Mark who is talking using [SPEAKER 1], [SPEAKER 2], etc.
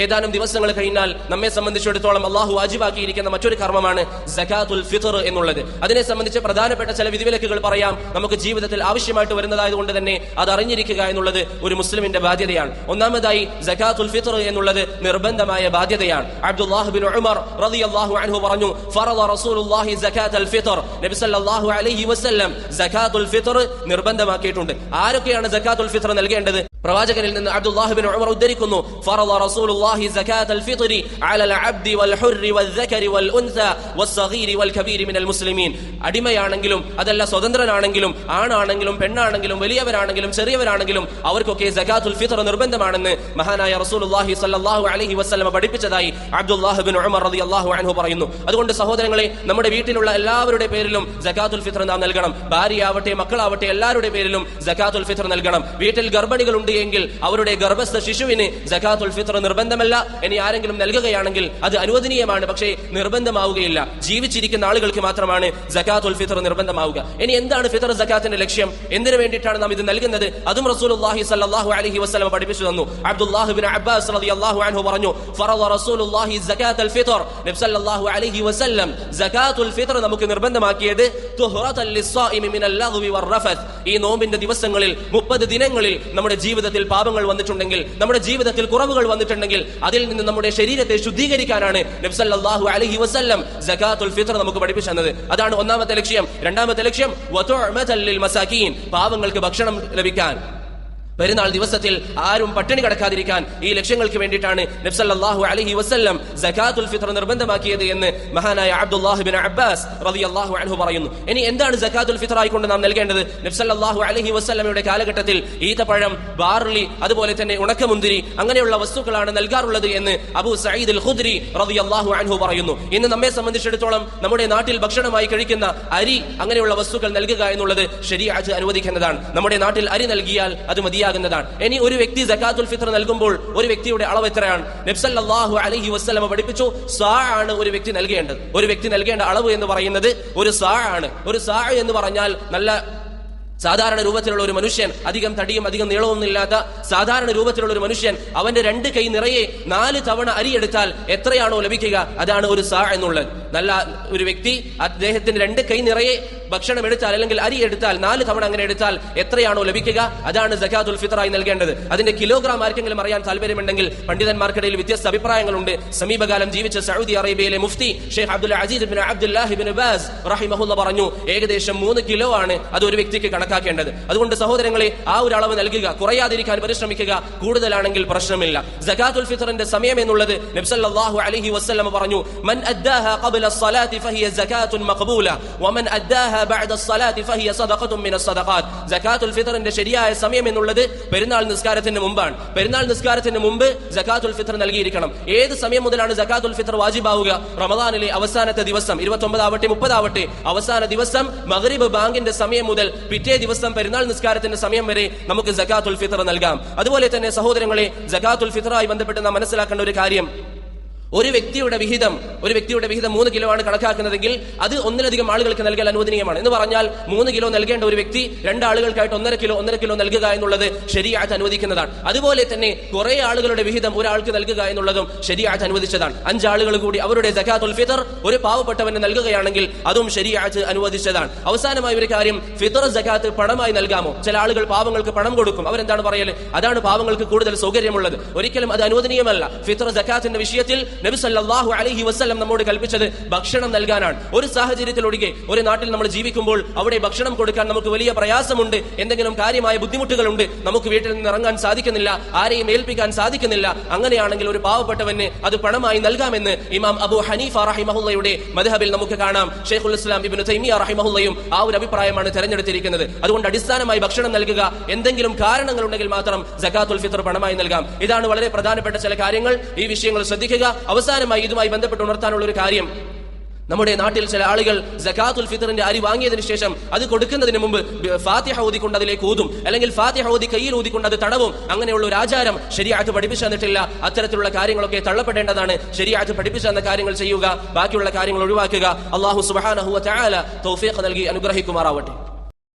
[SPEAKER 1] ഏതാനും ദിവസങ്ങൾ കഴിഞ്ഞാൽ നമ്മെ സംബന്ധിച്ചിടത്തോളം അള്ളാഹു വാജിബാക്കിയിരിക്കുന്ന മറ്റൊരു കർമ്മമാണ് സകാത്തുൽ ഫിത്ർ എന്നുള്ളത്. അതിനെ സംബന്ധിച്ച് പ്രധാനപ്പെട്ട ചില വിധിവിലക്കുകൾ പറയാം. നമുക്ക് ജീവിതത്തിൽ ആവശ്യമായിട്ട് വരുന്നതായതുകൊണ്ട് തന്നെ അത് അറിഞ്ഞിരിക്കുക എന്നുള്ളത് ഒരു മുസ്ലിമിന്റെ ബാധ്യതയാണ്. ഒന്നാമതായി സകാത്തുൽ ഫിത്ർ എന്നുള്ളത് നിർബന്ധമായ ബാധ്യതയാണ്. അബ്ദുല്ലാഹ് ബിൻ ഉമർ റളിയല്ലാഹു അൻഹു പറഞ്ഞു, ഫറദ റസൂലുള്ളാഹി സകാത്തുൽ ഫിത്ർ, നബി സല്ലല്ലാഹു അലൈഹി വസല്ലം സകാത്തുൽ ഫിത്ർ നിർബന്ധമാക്കിയിട്ടുണ്ട്. ആരൊക്കെയാണ് സകാത്തുൽ ഫിത്ർ നൽകേണ്ടത്? പ്രവാചകനിൽ നിന്ന് അബ്ദുല്ലാഹ് ബിൻ ഉമർ ഉദ്ധരിക്കുന്നു, ഫറദ റസൂലുള്ളാഹി സകാത്തുൽ ഫിത്രി അലൽ അബ്ദി വൽ ഹുർരി വൽ ദകരി വൽ ഉൻസ വസ്സഗീരി വൽ കബീരി മിനൽ മുസ്ലിമീൻ. അടിമയാണെങ്കിലും അതല്ല സ്വതന്ത്രനാണെങ്കിലും ആണാണെങ്കിലും പെണ്ണാണെങ്കിലും വലിയവരാണെങ്കിലും ചെറിയവരാണെങ്കിലും അവർക്കൊക്കെ സകാത്തുൽ ഫിത്ർ നിർബന്ധമാണെന്ന് മഹാനായ റസൂലുള്ളാഹി സ്വല്ലല്ലാഹു അലൈഹി വസല്ലം പഠിപ്പിച്ചതായി അബ്ദുല്ലാഹ് ബിൻ ഉമർ റളിയല്ലാഹു അൻഹു പറയുന്നു. അതുകൊണ്ട് സഹോദരങ്ങളെ, നമ്മുടെ വീട്ടിലുള്ള എല്ലാവരുടെ പേരിലും സകാത്തുൽ ഫിത്ർ നാം നൽകണം. ഭാര്യയാവട്ടെ മക്കളാവട്ടെ എല്ലാവരുടെ പേരിലും സകാത്തുൽ ഫിത്ർ നൽകണം. വീട്ടിൽ ഗർഭിണികളുണ്ട് എങ്കിൽ അവരുടെ ഗർഭസ്ഥ ശിശുവിന് സകാത്തുൽ ഫിത്ർ നിർബന്ധമല്ല. ഇനി ആരെങ്കിലും നൽകുകയാണെങ്കിൽ അത് അനുവദനീയമാണ്, പക്ഷേ നിർബന്ധമാവുകയില്ല. ജീവിച്ചിരിക്കുന്ന ആളുകൾക്ക് മാത്രമാണ് സകാത്തുൽ ഫിത്ർ നിർബന്ധമാവുക. ഇനി എന്താണ് ഫിത്ർ സകാത്തിന്റെ ലക്ഷ്യം? എന്തിനു വേണ്ടിയിട്ടാണ് നാം ഇത് നൽകുന്നത്? അതും റസൂലുള്ളാഹി സ്വല്ലല്ലാഹു അലൈഹി വസല്ലം പഠിപ്പിച്ചു തന്നു. അബ്ദുല്ലാഹ് ബിൻ അബ്ബാസ് റളിയല്ലാഹു അൻഹു പറഞ്ഞു, ഫറദ റസൂലുള്ളാഹി സകാത്തുൽ ഫിത്ർ, നബി സല്ലല്ലാഹു അലൈഹി വസല്ലം സകാത്തുൽ ഫിത്ർ നമുക്ക് നിർബന്ധമാക്കിയത് തുഹ്റതൻ ലിസ്സായിമി മിനൽ ലഗ്വി വറഫത്ത്. ഈ നോമ്പിന്റെ ദിവസങ്ങളിൽ 30 ദിനങ്ങളിൽ നമ്മുടെ ജീവിതത്തിൽ പാപങ്ങൾ വന്നിട്ടുണ്ടെങ്കിൽ, നമ്മുടെ ജീവിതത്തിൽ കുറവുകൾ വന്നിട്ടുണ്ടെങ്കിൽ അതിൽ നിന്ന് നമ്മുടെ ശരീരത്തെ ശുദ്ധീകരിക്കാനാണ് നബി സല്ലല്ലാഹു അലൈഹി വസല്ലം സകാത്തുൽ ഫിത്ർ നമുക്ക് പഠിപ്പിച്ചു തന്നത്. അതാണ് ഒന്നാമത്തെ ലക്ഷ്യം. രണ്ടാമത്തെ ലക്ഷ്യം വതുഅമതൻ ലിൽ മസാകീൻ, പാവങ്ങൾക്ക് ഭക്ഷണം ലഭിക്കാൻ. പെരുന്നാൾ ദിവസത്തിൽ ആരും പട്ടിണി കിടക്കാതിരിക്കാൻ ഈ ലക്ഷ്യങ്ങൾക്ക് വേണ്ടിയിട്ടാണ് നബി സല്ലല്ലാഹു അലൈഹി വസല്ലം സകാത്തുൽ ഫിത്ർ നിർബന്ധമാക്കിയത് എന്ന് മഹാനായ അബ്ദുല്ലാഹ് ബിൻ അബ്ബാസ് റളിയല്ലാഹു അൻഹു പറയുന്നു. ഇനി എന്താണ് സകാത്തുൽ ഫിത്ർ ആയിക്കൊണ്ട് നാം നൽകേണ്ടത്? നബി സല്ലല്ലാഹു അലൈഹി വസല്ലമയുടെ കാലഘട്ടത്തിൽ ഈത്തപ്പഴം, ബാർലി, അതുപോലെ തന്നെ ഉണക്കമുന്തിരി അങ്ങനെയുള്ള വസ്തുക്കളാണ് നൽകാറുള്ളത് എന്ന് അബൂ സഈദ് അൽ ഖുദ്രി റളിയല്ലാഹു അൻഹു പറയുന്നു. ഇന്ന് നമ്മെ സംബന്ധിച്ചിടത്തോളം നമ്മുടെ നാട്ടിൽ ഭക്ഷണമായി കഴിക്കുന്ന അരി അങ്ങനെയുള്ള വസ്തുക്കൾ നൽകുക എന്നുള്ളത് ശരീഅത്ത് അനുവദിക്കുന്നതാണ്. നമ്മുടെ നാട്ടിൽ അരി നൽകിയാൽ അത് മതിയാകുന്നതാണ്. ഇനി ഒരു വ്യക്തി സകാത്തുൽ ഫിത്ർ നൽകുമ്പോൾ ഒരു വ്യക്തിയുടെ അളവ് എത്രയാണ്? നബി സല്ലല്ലാഹു അലൈഹി വസല്ലം പഠിപ്പിച്ചു, സാ ആണ് ഒരു വ്യക്തി നൽകേണ്ടത്. ഒരു വ്യക്തി നൽകേണ്ട അളവ് എന്ന് പറയുന്നത് ഒരു സാ ആണ്. ഒരു സാ എന്ന് പറഞ്ഞാൽ നല്ല സാധാരണ രൂപത്തിലുള്ള ഒരു മനുഷ്യൻ, അധികം തടിയും അധികം നീളമൊന്നും ഇല്ലാത്ത സാധാരണ രൂപത്തിലുള്ള ഒരു മനുഷ്യൻ, അവന്റെ 2 കൈ നിറയെ 4 തവണ അരി എടുത്താൽ എത്രയാണോ ലഭിക്കുക അതാണ് ഒരു സാ എന്നുള്ളത്. നല്ല ഒരു വ്യക്തി അദ്ദേഹത്തിന് 2 കൈ നിറയെ ഭക്ഷണം എടുത്താൽ അല്ലെങ്കിൽ അരി എടുത്താൽ 4 തവണ അങ്ങനെ എടുത്താൽ എത്രയാണോ ലഭിക്കുക അതാണ് സകാത്തുൽ ഫിത്റായി നൽകേണ്ടത്. അതിന്റെ കിലോഗ്രാം ആർക്കെങ്കിലും അറിയാൻ താല്പര്യമുണ്ടെങ്കിൽ പണ്ഡിതന്മാർക്കിടയിൽ വ്യത്യസ്ത അഭിപ്രായങ്ങളുണ്ട്. സമീപകാലം ജീവിച്ച സൗദി അറേബ്യയിലെ മുഫ്തി Sheikh Abdul Aziz bin Abdullahi bin Baz റഹിമഹുല്ലാഹ് പറഞ്ഞു, ഏകദേശം 3 കിലോ ആണ് അത് ഒരു വ്യക്തിക്ക് കണക്കാക്കേണ്ടത്. അതുകൊണ്ട് സഹോദരങ്ങളെ, ആ ഒരു അളവ് നൽകുക, കുറയാതിരിക്കാൻ പരിശ്രമിക്കുക. കൂടുതലാണെങ്കിൽ പ്രശ്നമില്ല. സകാത്തുൽ ഫിത്റിന്റെ സമയം എന്നുള്ളത് നബി സല്ലല്ലാഹു അലൈഹി വസല്ലം പറഞ്ഞു, മൻ അദ്ദാഹ ഖബ്ല അസ്സലാത്തി ഫഹിയ സകാത്തുൻ മഖ്ബൂല വമൻ അദ്ദാഹ ബഅദ അസ്സലാത്തി ഫഹിയ സദഖത്തുൻ മിന അസ്സദഖാത്ത്. സകാത്തുൽ ഫിത്റിന്റെ ശരിയായ സമയം എന്നുള്ളത് പെരുന്നാൾ നിസ്കാരത്തിന് മുമ്പാണ്. പെരുന്നാൾ നിസ്കാരത്തിന് മുമ്പ് സകാത്തുൽ ഫിത്ർ നൽകിയിരിക്കണം. ഏത് സമയം മുതലാണ് സകാത്തുൽ ഫിത്ർ വാജിബാവുക? റമദാനിലെ അവസാനത്തെ ദിവസം, 29 ആവട്ടെ 30 ആവട്ടെ, അവസാന ദിവസം മഗ്രിബ് ബാങ്കിന്റെ സമയം മുതൽ പിറ്റേ ദിവസം പെരുന്നാൾ നിസ്കാരത്തിന്റെ സമയം വരെ നമുക്ക് സകാത്തുൽ ഫിത്ർ നൽകാം. അതുപോലെ തന്നെ സഹോദരങ്ങളെ, സകാത്തുൽ ഫിത്റായി ബന്ധപ്പെട്ട് നാം മനസ്സിലാക്കേണ്ട ഒരു കാര്യം, ഒരു വ്യക്തിയുടെ വിഹിതം 3 കിലോ ആണ് കണക്കാക്കുന്നതെങ്കിൽ അത് 1-ലധികം ആളുകൾക്ക് നൽകാൻ അനുവദനീയമാണ്. എന്ന് പറഞ്ഞാൽ 3 കിലോ നൽകേണ്ട ഒരു വ്യക്തി 2 ആളുകൾക്കായിട്ട് 1.5 കിലോ നൽകുക എന്നുള്ളത് ശരീഅത്ത് അനുവദിക്കുന്നതാണ്. അതുപോലെ തന്നെ കുറെ ആളുകളുടെ വിഹിതം ഒരാൾക്ക് നൽകുക എന്നുള്ളതും ശരീഅത്ത് അനുവദിച്ചതാണ്. 5 ആളുകൾ കൂടി അവരുടെ സകാത്തുൽ ഫിത്ർ ഒരു പാവപ്പെട്ടവന് നൽകുകയാണെങ്കിൽ അതും ശരീഅത്ത് അനുവദിച്ചതാണ്. അവസാനമായ ഒരു കാര്യം, ഫിത്ർ സകാത്ത് പണമായി നൽകാമോ? ചില ആളുകൾ പാവങ്ങൾക്ക് പണം കൊടുക്കും. അവരെന്താണ് പറയല്? അതാണ് പാവങ്ങൾക്ക് കൂടുതൽ സൗകര്യമുള്ളത്. ഒരിക്കലും അത് അനുവദനീയമല്ല. ഫിത്ർ സകാത്തിന്റെ വിഷയത്തിൽ നബി സല്ലല്ലാഹു അലൈഹി വസല്ലം നമ്മോട് കൽപ്പിച്ചത് ഭക്ഷണം നൽകാനാണ്. ഒരു സാഹചര്യത്തിലൊഴികെ ഒരു നാട്ടിൽ നമ്മൾ ജീവിക്കുമ്പോൾ അവിടെ ഭക്ഷണം കൊടുക്കാൻ നമുക്ക് വലിയ പ്രയാസമുണ്ട്, എന്തെങ്കിലും കാര്യമായ ബുദ്ധിമുട്ടുകളുണ്ട്, നമുക്ക് വീട്ടിൽ നിന്ന് ഇറങ്ങാൻ സാധിക്കുന്നില്ല, ആരെയും ഏൽപ്പിക്കാൻ സാധിക്കുന്നില്ല. അങ്ങനെയാണെങ്കിൽ ഒരു പാവപ്പെട്ടവന് അത് പണമായി നൽകാമെന്ന് ഇമാം അബൂ ഹനീഫ റഹിമഹുള്ളയുടെ മദ്ഹബിൽ നമുക്ക് കാണാം. ഷെയ്ഖുൽ ഇസ്ലാം ഇബ്നു തൈമിയ റഹിമഹുള്ളയും ആ ഒരു അഭിപ്രായമാണ് തെരഞ്ഞെടുത്തിരിക്കുന്നത്. അതുകൊണ്ട് അടിസ്ഥാനമായി ഭക്ഷണം നൽകുക, എന്തെങ്കിലും കാരണങ്ങളുണ്ടെങ്കിൽ മാത്രം സകാത്തുൽ ഫിത്ർ പണമായി നൽകാം. ഇതാണ് വളരെ പ്രധാനപ്പെട്ട ചില കാര്യങ്ങൾ. ഈ വിഷയങ്ങൾ ശ്രദ്ധിക്കുക. അവസാനമായി ഇതുമായി ബന്ധപ്പെട്ട് ഉണർത്താനുള്ള ഒരു കാര്യം, നമ്മുടെ നാട്ടിൽ ചില ആളുകൾ സകാത്തുൽ ഫിത്റിന്റെ അരി വാങ്ങിയതിനു ശേഷം അത് കൊടുക്കുന്നതിന് മുമ്പ് ഫാത്തിഹ ഓതിക്കൊണ്ട് അതിലേക്ക് ഊതും, അല്ലെങ്കിൽ ഫാത്തിഹ ഓതി കയ്യിൽ ഊതിക്കൊണ്ട് അത് തടവും. അങ്ങനെയുള്ള ഒരു ആചാരം ശരീഅത്ത് പഠിപ്പിച്ചു തന്നിട്ടില്ല. അത്തരത്തിലുള്ള കാര്യങ്ങളൊക്കെ തള്ളപ്പെടേണ്ടതാണ്. ശരീഅത്ത് പഠിപ്പിച്ചു തന്ന കാര്യങ്ങൾ ചെയ്യുക, ബാക്കിയുള്ള കാര്യങ്ങൾ ഒഴിവാക്കുക. അല്ലാഹു സുബ്ഹാനഹു വ തആല തൗഫീഖ് നൽകി അനുഗ്രഹിക്കുമാറാവട്ടെ.